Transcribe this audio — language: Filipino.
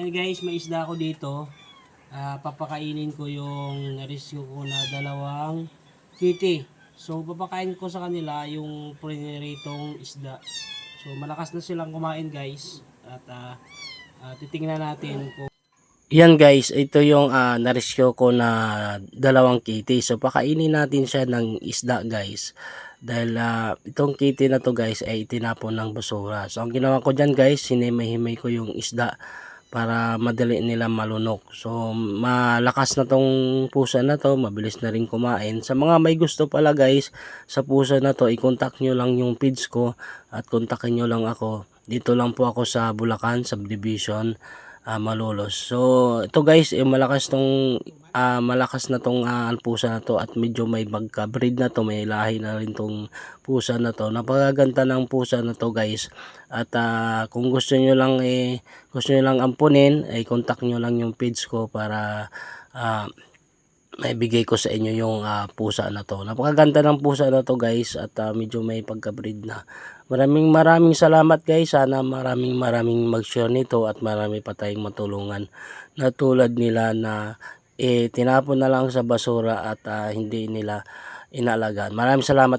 Ayan guys, may isda ako dito. Papakainin ko yung rescue ko na dalawang kitty. So papakain ko sa kanila yung prineritong isda. So malakas na silang kumain guys. At titingnan natin kung yan guys, ito yung na-rescue ko na dalawang kitty. So pakainin natin siya ng isda guys. Dahil itong kitty na to guys ay itinapon ng basura. So ang ginawa ko dyan guys, hinimay-himay ko yung isda para madali nila malunok. So malakas na tong pusa na to, mabilis na rin kumain. Sa mga may gusto pala guys sa pusa na to, i-contact nyo lang yung page ko at kontakin nyo lang ako. Dito lang po ako sa Bulacan Subdivision, Malolos. So ito guys, malakas na tong pusa na to at medyo may magka-breed na to, may lahi na rin tong pusa na to. Napakaganda ng pusa na to guys. At kung gusto nyo lang ampunin, ay contact nyo lang yung page ko para maibigay ko sa inyo yung pusa na to. Napakaganda ng pusa na to guys at medyo may pagka-breed na. Maraming salamat guys. Sana maraming mag-share nito at marami pa tayong matulungan na tulad nila na tinapon na lang sa basura at hindi nila inaalagaan. Maraming salamat.